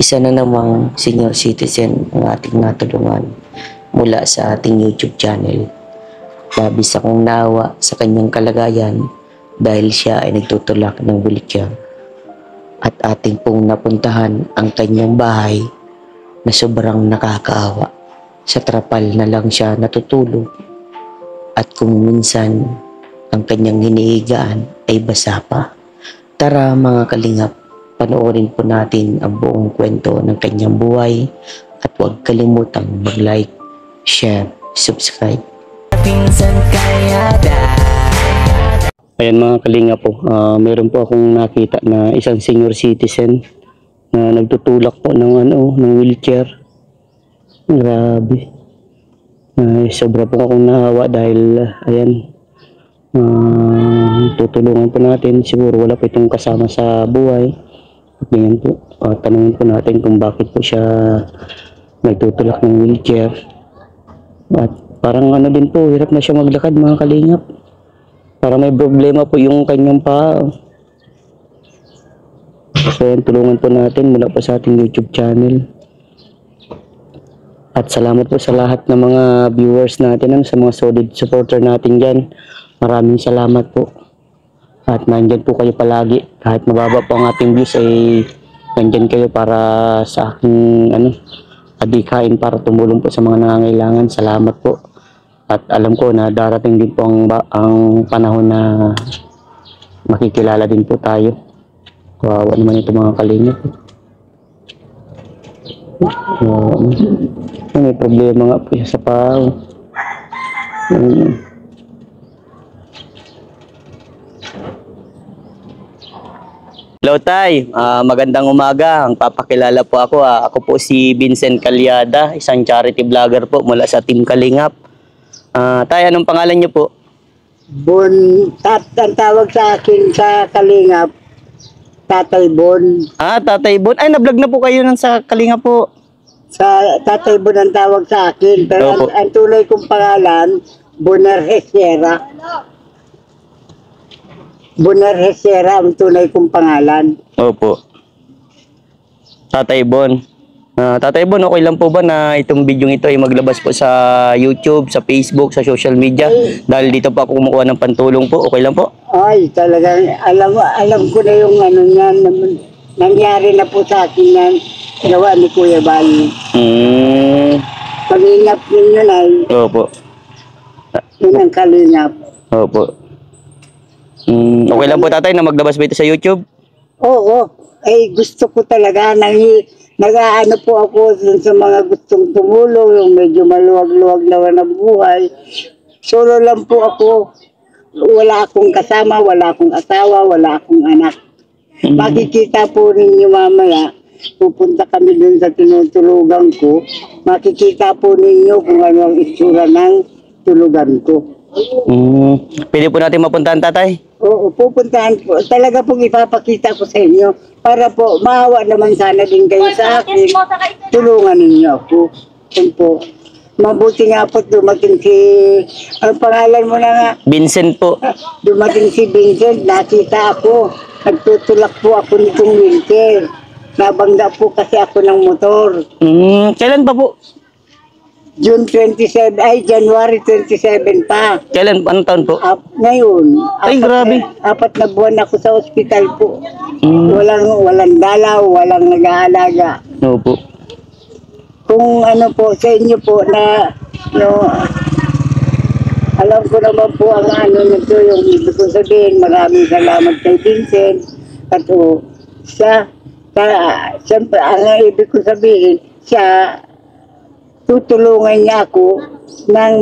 Isa na namang senior citizen ang ating natulungan mula sa ating YouTube channel. Labis akong naawa sa kanyang kalagayan dahil siya ay nagtutulak ng wheelchair. At ating pong napuntahan ang kanyang bahay na sobrang nakakaawa. Sa trapal na lang siya natutulog at kung minsan ang kanyang hinihigaan ay basa pa. Tara mga kalingap, panoorin po natin ang buong kwento ng kanyang buhay at huwag kalimutang mag-like, share, subscribe. Ayan mga kalinga po, meron po akong nakita na isang senior citizen na nagtutulak po ng wheelchair. Grabe. Sobra po akong nahawa dahil ayan, tutulungan po natin. Siguro wala po itong kasama sa buhay. At ngayon po, tanungin po natin kung bakit po siya nagtutulak ng wheelchair. At parang din po, hirap na siya maglakad mga kalingap. Parang may problema po yung kanyang paa. So yan, tulungan po natin mula po sa ating YouTube channel. At salamat po sa lahat ng mga viewers natin, sa mga solid supporter natin dyan. Maraming salamat po. At nandyan po kayo palagi. Kahit mababa po ang ating views, ay nandyan kayo para sa aking adikain, para tumulong po sa mga nangangailangan. Salamat po. At alam ko na darating din po ang panahon na makikilala din po tayo. Kawawa naman ito mga kalingap. May problema nga po siya sa paa. Hello Tay, magandang umaga. Ang papakilala po ako. Ako po si Vincent Calyada, isang charity vlogger po mula sa Team Kalingap. Tay, anong pangalan niyo po? Bon, ang tawag sa akin sa Kalingap, Tatay Bon. Tatay Bon. Ay, na-vlog na po kayo sa Kalingap po. Sa Tatay Bon ang tawag sa akin. Pero ang tunay kong pangalan, Boner Hesera. Boner Hesera ang tunay kong pangalan. Opo. Tatay Bon. Tatay Bon, okay lang po ba na itong video ito ay maglabas po sa YouTube, sa Facebook, sa social media? Dahil dito po ako kumukuha ng pantulong po. Okay lang po? Ay, talagang alam ko na yung yan. Nangyari na po sa akin yan. Gawa ni Kuya Bali. Kalingap ninyo na. Opo. Yun ang Kalingap. Opo. Okay lang po tatay na maglabas ba ito sa YouTube? Oo. Ay, gusto ko talaga. Nag-aano po ako sa mga gustong tumulong, yung medyo maluwag-luwag naman ang buhay. Solo lang po ako. Wala akong kasama, wala akong asawa, wala akong anak. Makikita po ninyo mamaya, pupunta kami dun sa tinutulugan ko, makikita po ninyo kung ano ang itsura ng tulugan ko. Pwede po natin mapuntahan tatay? Oo, pupuntahan po. Talaga pong ipapakita ko sa inyo para po maawa naman sana din kayo sa akin. Tulungan ninyo ako. Yun po. Mabuti nga po dumating si... Ang pangalan mo na nga? Vincent po. Dumating si Vincent. Nakita ako. Nagtutulak po ako nitong wheelchair. Nabangga po kasi ako ng motor. Kailan pa po? June 27, January 27 pa. Kailan? Anong taon po? Ngayon. Ay, grabe. 4 na buwan ako sa ospital po. Walang dalaw, walang nag-aalaga. Opo. Kung ano po, sa inyo po na, alam ko naman po ang nito, yung ibig ko sabihin, maraming salamat kay Vincent. At siyempre, ang ibig ko sabihin, siya, tutulungan niya ako ng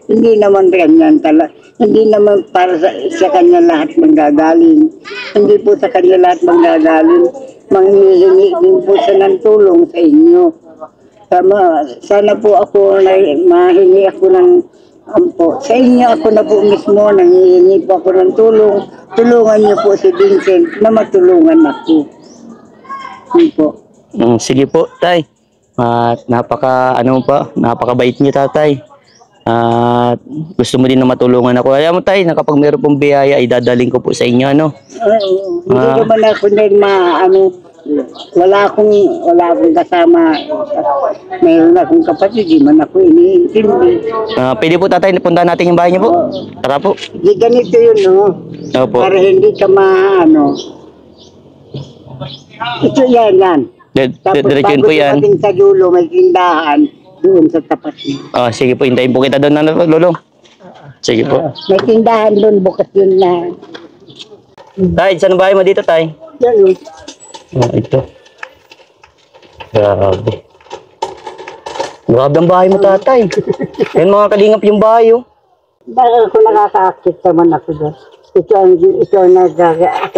hindi naman ganyan talaga. Hindi naman para sa kanya lahat manggagaling. Hindi po sa kanya lahat manggagaling. Manghihingi din po siya ng tulong sa inyo. Sana po ako, mahingi ako ng ampo. Sa inyo ako na po mismo, nanghihingi po ako ng tulong. Tulungan niyo po si Vincent na matulungan ako. Yun po. Sige po, tay. At napakabait niyo tatay. At gusto mo din na matulungan ako. Alam mo tay, na kapag meron pong biyaya, ay dadaling ko po sa inyo, ano? Hindi naman ako din Wala akong kasama. Mayroon akong kapatid, di man ako iniintindi. Pwede po tatay, puntahan natin yung bahay niyo po. Tara po. Di ganito yun, no? Opo. Para hindi ka maano. Ito yan. Tapos Diretsuhin bago po yan. dumating sa dulo, may tindahan doon sa tapat niya. Sige po, hintayin po kita doon, lolo. Sige po. May tindahan doon, bukas yun na. Tay, saan ang bahay mo dito, tay? Yan, Ito. Grabe. Grabe ang bahay mo, tatay. Yan mga kalingap yung bahay, oh. Dahil ako nakaka-accept naman ako doon. Ito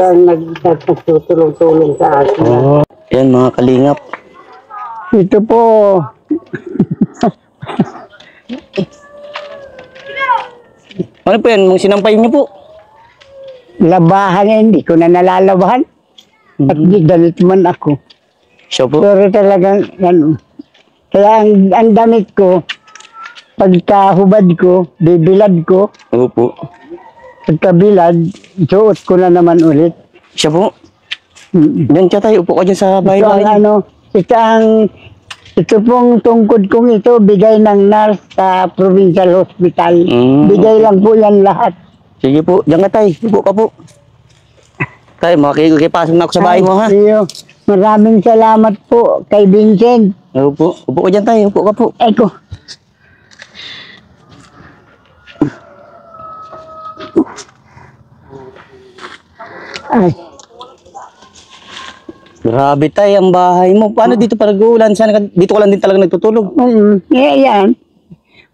ang nagtutulong-tulong sa akin. Yan mga kalingap. Ito po. Ano po yan? Mong sinampay niyo po? Labahan, hindi ko na nalalabahan. At di galit man ako. Siya po. Pero talagang, ano. Kaya ang damit ko, pagkahubad ko, bibilad ko, Opo. pagkabilad, suot ko na naman ulit. Siya po. Mm. Diyan siya tayo. Upo ka dyan sa Ito bahay-bahay ang niyo. ito pong tungkod kong ito, bigay ng nurse sa provincial hospital. Bigay lang po yan lahat. Sige po. Diyan ka tayo. Upo ka po. Tay, makikipasok na ako sa bahay mo, ha? Iyo, maraming salamat po kay Vincent. Opo. Upo ka dyan tayo. Upo ka po. Eko. Ay, Grabe tayo ang bahay mo. Paano dito pag uulan? Dito ka lang din talaga nagtutulog. yan.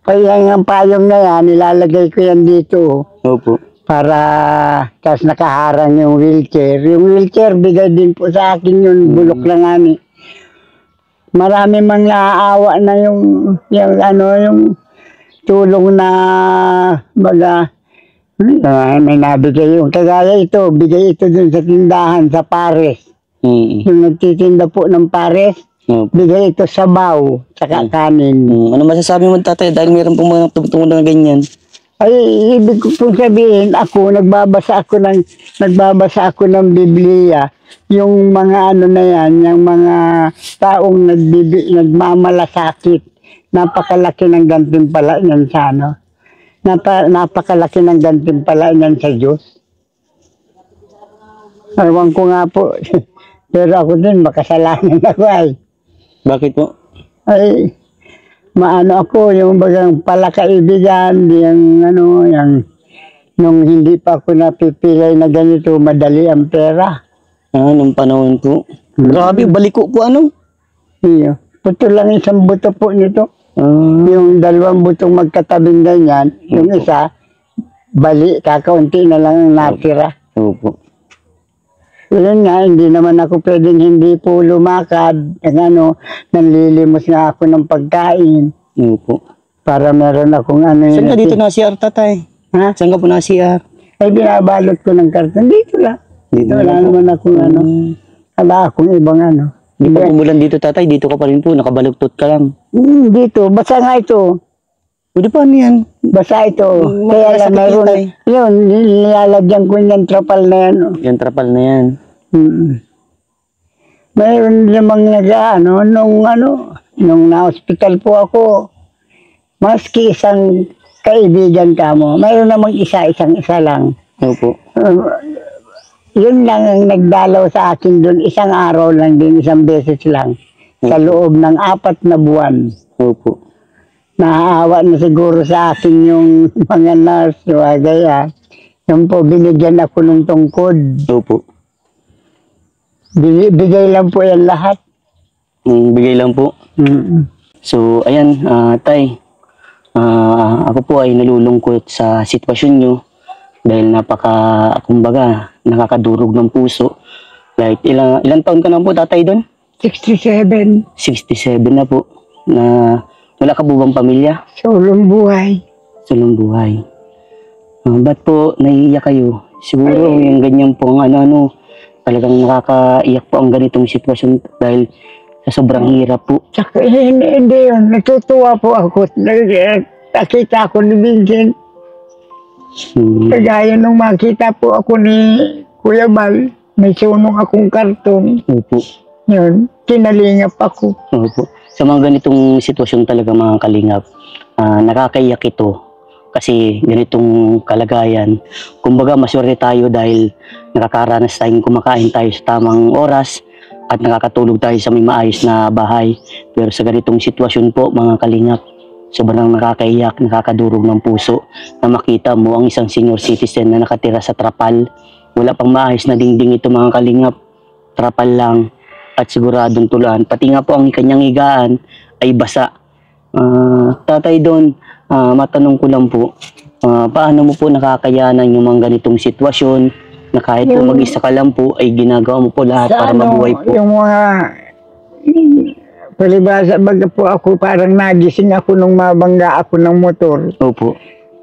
Kaya ang payong na yan, nilalagay ko yan dito Opo. para kasi nakaharang yung wheelchair. Yung wheelchair, bigay din po sa akin yun, bulok lang ani. Marami mang naaawa na yung tulong na may nabigay yung kagaya ito, bigay ito dun sa tindahan sa Pares. Yung nagtitinda po ng Pares, bigay ito sa baw, saka kanin. Ano masasabi mo, tatay, dahil meron pong mga tumutungo na ganyan? Ay, ibig ko pong sabihin, nagbabasa ako ng Biblia, yung mga ano na yan, yung mga taong nagmamalasakit, napakalaki ng gantimpala niyan sa ano. Napakalaki ng gantimpala niyan sa Diyos. Ewan ko nga po, pero ako din, makasalanan ako ay. Bakit po? Ay, maano ako, yung bagang palakaibigan, nung hindi pa ako napipilay na ganito, madali ang pera. Nung panahon po. Grabe, baliko po ano? Iyo. Puto lang isang buto po nito. Yung dalawang butong magkatabing ganyan, yung isa, bali, kakaunti na lang ang natira. Opo. Yun nga, hindi naman ako pwedeng hindi po lumakad. Nanlilimos nga ako ng pagkain. Opo. Para meron akong ano Saan ka dito na CR, tatay? Ha? Saan ka po na CR? Ay, binabalot ko ng karton. Dito lang. Dito Wala naman akong wala akong ibang ano. Di pa umulan dito, tatay. Dito ka pa rin po. Nakabaluktot ka lang. Dito, basa nga ito. Pwede pa yan. Basa ito. Kaya lang mayroon. Yun, nilalagyan ko yung trapal na yan. Yung trapal na yan. Mayroon namang nung na-hospital po ako, maski isang kaibigan ka mo, mayroon namang isa lang. Opo. Yun lang ang nagdalaw sa akin doon, isang araw lang din, isang beses lang, sa loob ng 4 na buwan. Opo. Naaawa na siguro sa akin yung mga nurse, kaya yung po, binigyan ako ng tungkod. Opo. Bigay lang po yan lahat. Bigay lang po. So, ayan, tay. Ako po ay nalulungkot sa sitwasyon nyo dahil kumbaga, nakakadurog ng puso. Like, ilang taon ka na po, tatay, doon? 67. 67 na po. Na wala ka po bang pamilya? Sulong buhay. Sulong buhay. Ba't po naiiyak kayo? Siguro yung ganyan po ang talagang nakakaiyak po ang ganitong sitwasyon dahil sa sobrang hirap po. Saka, hindi yun. Natutuwa po ako. Nakita ako ni Vincent. Kagaya nung makita po ako ni Kuya Bal. May sunog akong karton. Opo. Yun, kinalingap ako. Opo. Sa mga ganitong sitwasyon talaga mga kalingap, nakakaiyak ito kasi ganitong kalagayan. Kumbaga maswerte tayo dahil nakakaranas tayong kumakain tayo sa tamang oras at nakakatulog tayo sa may maayos na bahay. Pero sa ganitong sitwasyon po mga kalingap, sobrang nakakaiyak, nakakadurog ng puso na makita mo ang isang senior citizen na nakatira sa trapal. Wala pang maayos na dingding ito mga kalingap, trapal lang at siguradong tulan. Pati nga po ang kanyang higaan ay basa. Tatay Don, matanong ko lang po, paano mo po nakakayanan yung mga ganitong sitwasyon na kahit po mag-isa ka lang po ay ginagawa mo po lahat para mabuhay po? Yung mga palibasa, baga po ako parang nagising ako nung mabangga ako ng motor. Opo.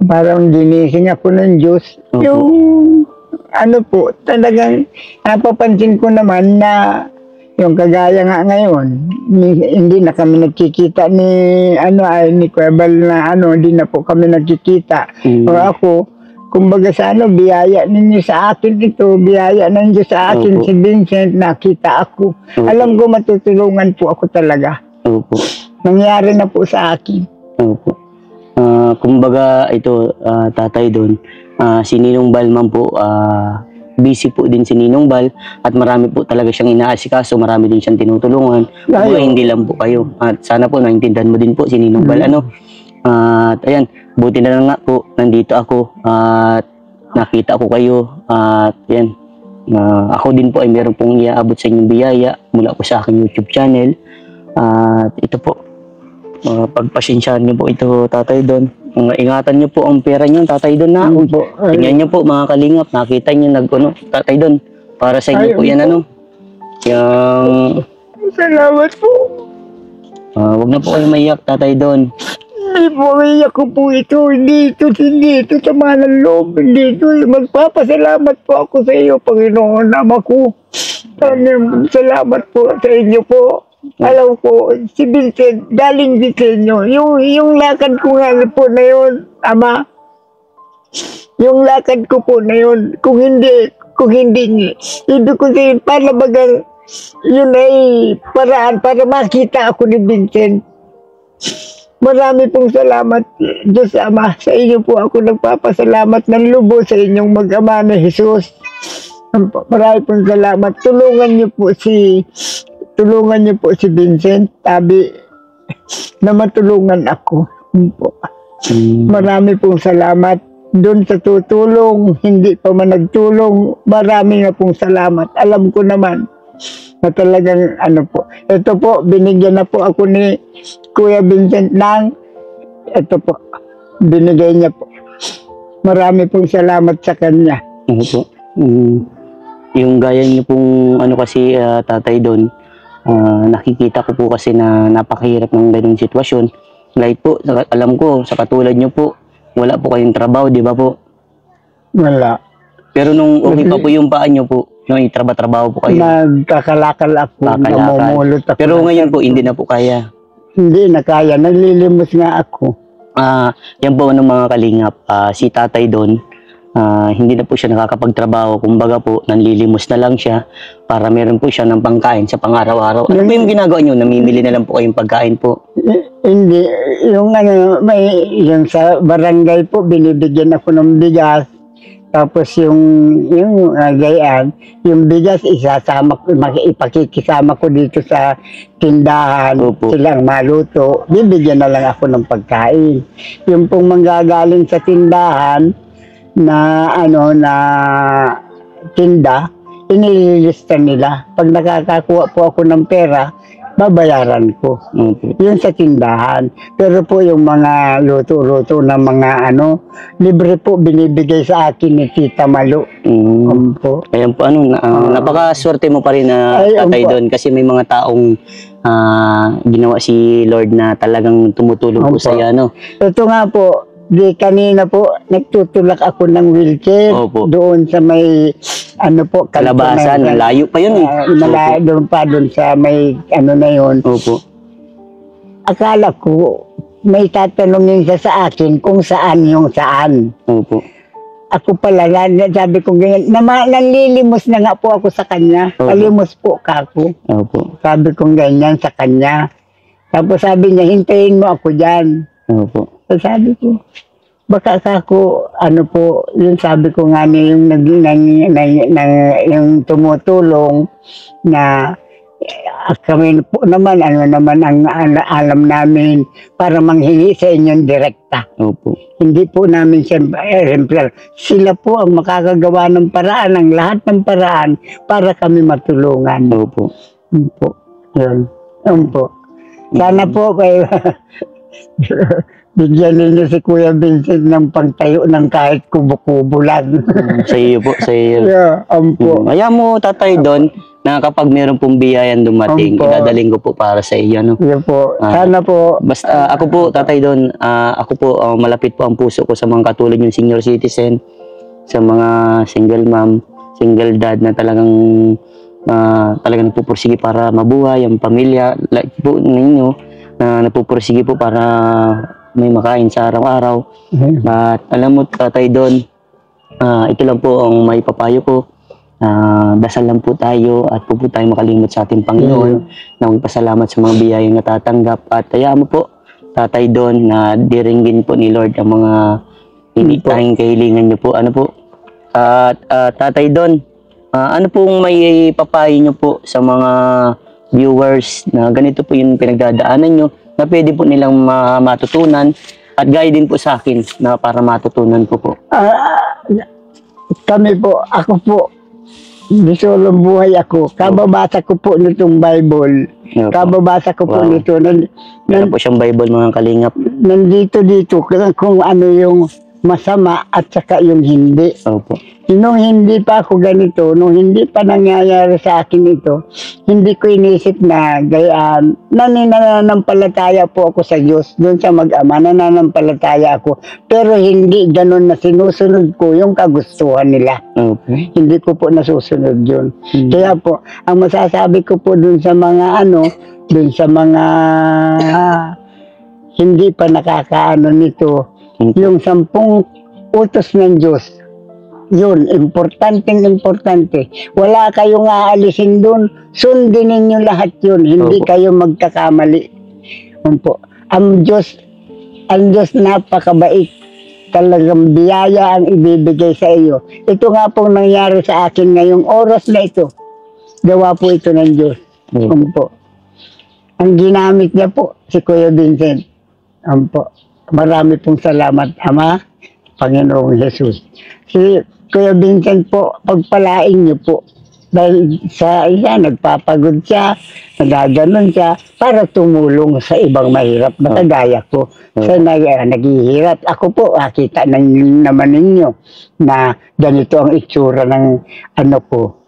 Parang ginising ako ng Diyos. Opo. Yung ano po, talagang napapansin ko naman na yung kagaya nga ngayon, hindi na kami nagkikita ni Kuebal na hindi na po kami nagkikita. O ako, kumbaga sa biyaya ninyo sa akin ito, biyaya ninyo sa akin si Vincent, nakita ako. Alam ko matutulungan po ako talaga. Opo. Nangyari na po sa akin. Opo. Kumbaga ito, Tatay Don, si Ninong Bal man po, busy po din si Ninong Bal at marami po talaga siyang inaasikaso, marami din siyang tinutulungan. Kumbaga hindi lang po kayo. At sana po naintindihan mo din po si Ninong Bal. At ayan, buti na lang nga po, nandito ako at nakita ko kayo. At ayan, ako din po ay meron pong iaabot sa inyong biyaya mula po sa aking YouTube channel. At ito po, pagpasensyahan niyo po ito, Tatay Don. Ingatan niyo po ang pera niyo, Tatay Don na. Tingnan niyo po mga kalingap, nakita niyo Tatay Don, para sa inyo po yan Yung salamat po. wag na po kayo maiyak, Tatay Don. Hindi po, iyak ko po ito. Hindi ito sa ng loob. Hindi ito. Magpapasalamat po ako sa iyo, Panginoon, Ama ko. Salamat po sa inyo po. Alam ko, si Vincent, galing din sa inyo. Yung lakad ko nga po na yun, Ama. Yung lakad ko po na yun, kung hindi, ibig ko sabihin, para bagang, yun ay paraan para makita ako ni Vincent. Marami pong salamat, Diyos Ama. Sa inyo po ako nagpapasalamat ng lubos sa inyong mag-ama na Jesus. Marami pong salamat. Tulungan niyo po si Vincent, tabi na matulungan ako. Marami pong salamat. Doon sa tutulong, hindi pa man nagtulong, marami na pong salamat. Alam ko naman na talagang po. Ito po, binigyan na po ako ni Kuya Vincent ito po, binigay niya po. Marami pong salamat sa kanya. Po. Yung gaya niyo pong kasi Tatay Don, nakikita ko po kasi na napakahirap ng ganung sitwasyon. Like po, alam ko, sa katulad niyo po, wala po kayong trabaho, di ba po? Wala. Pero nung okay pa po yung paa niyo po, nung trabaho po kayo. Nagkakalakal ako, namumulot ako. Pero ngayon po, hindi na po kaya. Hindi na kaya, naglilimos nga ako. Yan po ng mga kalingap, si Tatay Don, hindi na po siya nakakapagtrabaho. Kumbaga po, nanlilimos na lang siya para meron po siya ng pangkain sa pang-araw-araw. Ano po yung ginagawa niyo? Namimili na lang po kayong pagkain po? Hindi, yung yung sa barangay po, binibigyan ako ng bigas. Tapos yung gayaan, yung bigas ipakikisama ko dito sa tindahan. Opo. Silang maluto, bibigyan na lang ako ng pagkain. Yung pong manggagaling sa tindahan na na tinda, inililista nila. Pag nakakakuha po ako ng pera, babayaran ko. Yun sa tindahan. Pero po yung mga luto-luto na mga libre po binibigay sa akin ni Tita Malu. Po. Ayan po, napakaswerte mo pa rin na Tatay Don kasi may mga taong ginawa si Lord na talagang tumutulong po sa iyo. Ito nga po, kanina po, nagtutulak ako ng wheelchair. Opo. Doon sa may, Kalabasan, layo pa yun doon sa may, na yun. Opo. Akala ko, may tatanungin siya sa akin kung saan yung saan. Opo. ako pala, sabi ko ganyan, nanlilimos na nga po ako sa kanya. Opo. Palimos po kako. Opo. Sabi ko ganyan sa kanya. Tapos sabi niya, hintayin mo ako dyan. Opo. So, sabi ko, baka kako, ano po, yung sabi ko nga niya, yung tumutulong na kami po naman, ano naman ang alam namin para manghingi sa inyong direkta. Opo. Hindi po namin siyempre, sila po ang makakagawa ng paraan, ang lahat ng paraan para kami matulungan. Opo. Yun po. Yun. Yun po. Sana po kayo bigyan ninyo si Kuya Vincent ng pangtayo ng kahit kubo-kubo lang. Sa iyo po, sa iyo. Yeah, po. Ayaw mo, tatay, doon, na kapag meron pong biyayan dumating, Opo. idadaling ko po para sa iyo. No? Yun po. Sana po. Basta ako po, tatay, doon, ako po, malapit po ang puso ko sa mga katulad yung senior citizen, sa mga single mom, single dad na talagang nagpupursige para mabuhay ang pamilya, like po ninyo, na nagpupursige po para may makain sa araw-araw. At alam mo, tatay, doon, ito lang po ang may papayo ko. Dasal lang po tayo at po tayo makalimot sa ating Panginoon na magpasalamat sa mga biyayang natatanggap. At hayaan mo po, tatay, doon, na diringgin po ni Lord ang mga tanging kahilingan niyo po. Ano po? At tatay, doon, ano pong may papayo niyo po sa mga viewers na ganito po yung pinagdadaanan nyo, na pwede po nilang matutunan, at gaya din po sa akin na para matutunan ko po. Kami po, ako po, bisolong buhay ako. Kababasa ko po nitong Bible. Opo. Kababasa ko po Wow. nito. Meron po siyang Bible, mga kalingap. Nandito kung ano yung masama at saka yung hindi. Opo. Nung hindi pa ako ganito, nung hindi pa nangyayari sa akin ito, hindi ko inisip na gayaan. Nananampalataya po ako sa Diyos, doon sa mag-ama, nananampalataya ako. Pero hindi ganun na sinusunod ko yung kagustuhan nila. Opo. Hindi ko po nasusunod yun. Kaya po, ang masasabi ko po dun sa mga dun sa mga hindi pa nakakaano nito, yung 10 utos ng Diyos, yun, importante. Wala kayong aalisin dun, sundin ninyo lahat yun, hindi Opo. kayo magkakamali. Yun po. Ang Diyos napakabait. Talagang biyaya ang ibibigay sa iyo. Ito nga pong nangyari sa akin ngayong oras na ito. Gawa po ito ng Diyos. Yun po. Ang ginamit niya po, si Kuya Vincent. Yun po. Marami pong salamat, Ama, Panginoong Jesus. Si Kuya Vincent po, pagpalain niyo po. Dahil nagpapagod siya, nagaganon siya, para tumulong sa ibang mahirap na kagaya ko. Sa naghihirap. Ako po, kita naman ninyo na ganito ang itsura ng ano ko.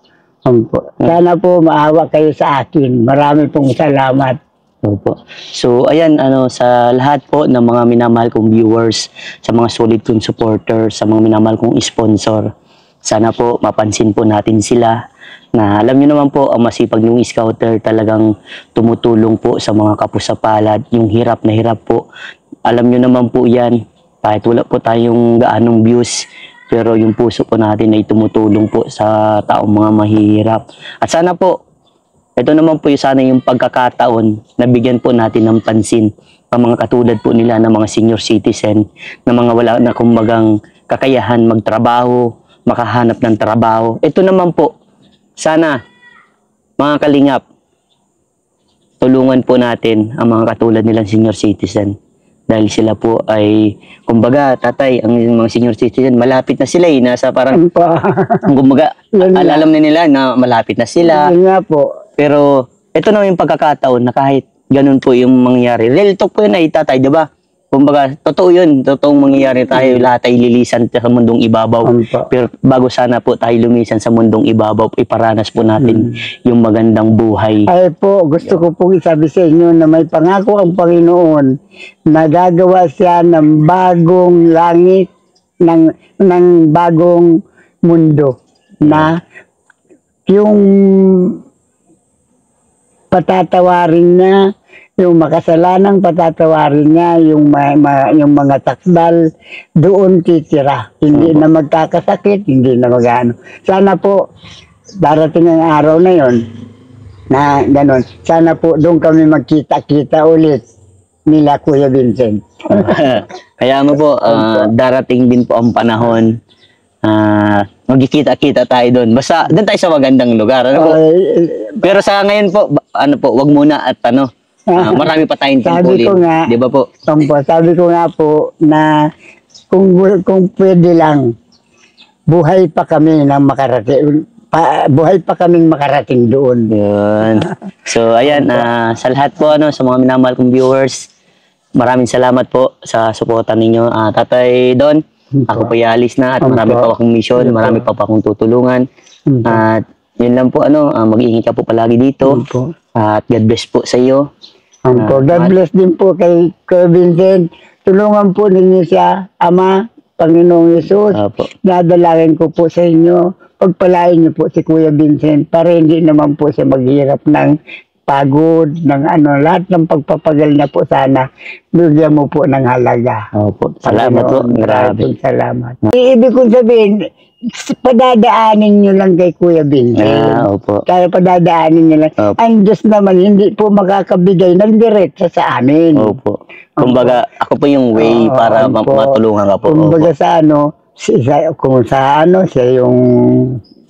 Sana po maawa kayo sa akin. Marami pong salamat. Opo. So, ayan, sa lahat po ng mga minamahal kong viewers, sa mga solid kong supporters, sa mga minamahal kong sponsor, sana po mapansin po natin sila na alam niyo naman po, ang masipag yung scouter talagang tumutulong po sa mga kapusapalad, yung hirap na hirap po. Alam niyo naman po yan, kahit wala po tayong gaanong views, pero yung puso po natin ay tumutulong po sa taong mga mahihirap. At sana po, ito naman po sana yung pagkakataon na bigyan po natin ng pansin ang mga katulad po nila ng mga senior citizen, na mga wala na kumbagang kakayahan magtrabaho, makahanap ng trabaho. Ito naman po, sana mga kalingap, tulungan po natin ang mga katulad nilang senior citizen. Dahil sila po ay, kumbaga, tatay, ang mga senior citizen, malapit na sila nasa parang, kumbaga, alam na nila na malapit na sila. Yun nga po. Pero ito na yung pagkakataon na kahit ganun po yung mangyayari. Real talk po yun ay tatay, di ba? Kumbaga, totoo yun. Totoong mangyayari tayo. Lahat ay lilisan sa mundong ibabaw. Pero bago sana po tayo lumisan sa mundong ibabaw, iparanas po natin yung magandang buhay. Ay po, gusto ko pong isabi sa inyo na may pangako ang Panginoon na gagawa siya ng bagong langit, ng bagong mundo, na yung patatawarin niya yung makasalanang patatawarin niya, yung mga takdal, doon titira. Hindi na magkakasakit, hindi na magano. Sana po, darating ang araw na yon na gano'n. Sana po doon kami magkita-kita ulit nila Kuya Vincent. Kaya mo po, darating din po ang panahon, magkikita-kita tayo doon. Basta doon tayo sa magandang lugar. Ano po? Pero sa ngayon po, ano po, wag muna at marami pa tayong Sabi ko tungkulin. nga, Di ba po? sabi ko nga po na kung pwede lang, buhay pa kami ng makarating. Buhay pa kaming makarating doon. Yun. So, ayan, sa lahat po, sa mga minamahal kong viewers, maraming salamat po sa suporta ninyo. Tatay Don, ako po ialis na at marami pa akong mission, marami pa akong tutulungan. At yun lang po, mag-iingat ka po palagi dito. At God bless po sa iyo. God bless din po kay Vincent. Tulungan po ninyo siya, Ama, Panginoong Yesus. Nadalangin ko po sa inyo. Pagpalain niyo po si Kuya Vincent para hindi naman po siya maghirap ng pagod, ng lahat ng pagpapagal na po sana. Bigyan mo po ng halaga. Opo. Salamat po. Grabe. Salamat. Ibig kong sabihin, padadaanin nyo lang kay Kuya Vincent. Opo. Kaya padadaanin nyo lang. Ang Diyos naman, hindi po makakabigay ng diretso sa amin. Opo. Kumbaga, ako po yung way para matulungan ka po. Kumbaga sa kung sa siya yung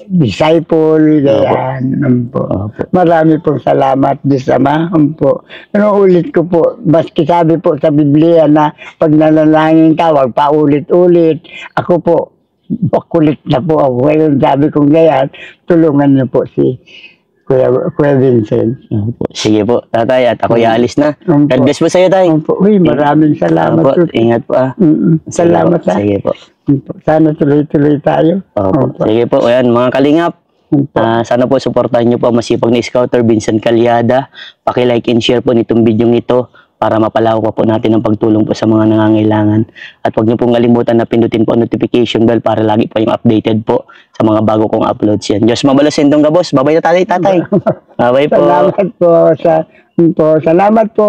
disciple, ganyan. Marami pong salamat, Diyos Ama. Ulit ko po, maski sabi po sa Biblia na pag nanalangin ka, wag pa ulit-ulit. Ako po, makulit na po ako. Ngayon sabi ko ganyan, tulungan niyo po si Kuya Vincent. Sige po, tatay, at ako ialis na. God bless po sa iyo, tay. Uy, maraming salamat. Ingat po. Salamat. Sige po. Sana tuloy-tuloy tayo. Sige po, ayan, mga kalingap. Sana po supportahan niyo po ang masipag na scouter Vincent Calyada. Paki-like and share po nitong video nito para mapalawak pa po natin ang pagtulong po sa mga nangangailangan. At huwag niyo pong kalimutan na pindutin po ang notification bell para lagi po yung updated po sa mga bago kong uploads yan. Diyos mabalos sendong gabos. Babay na tatay. Babay po. Salamat po. Salamat po.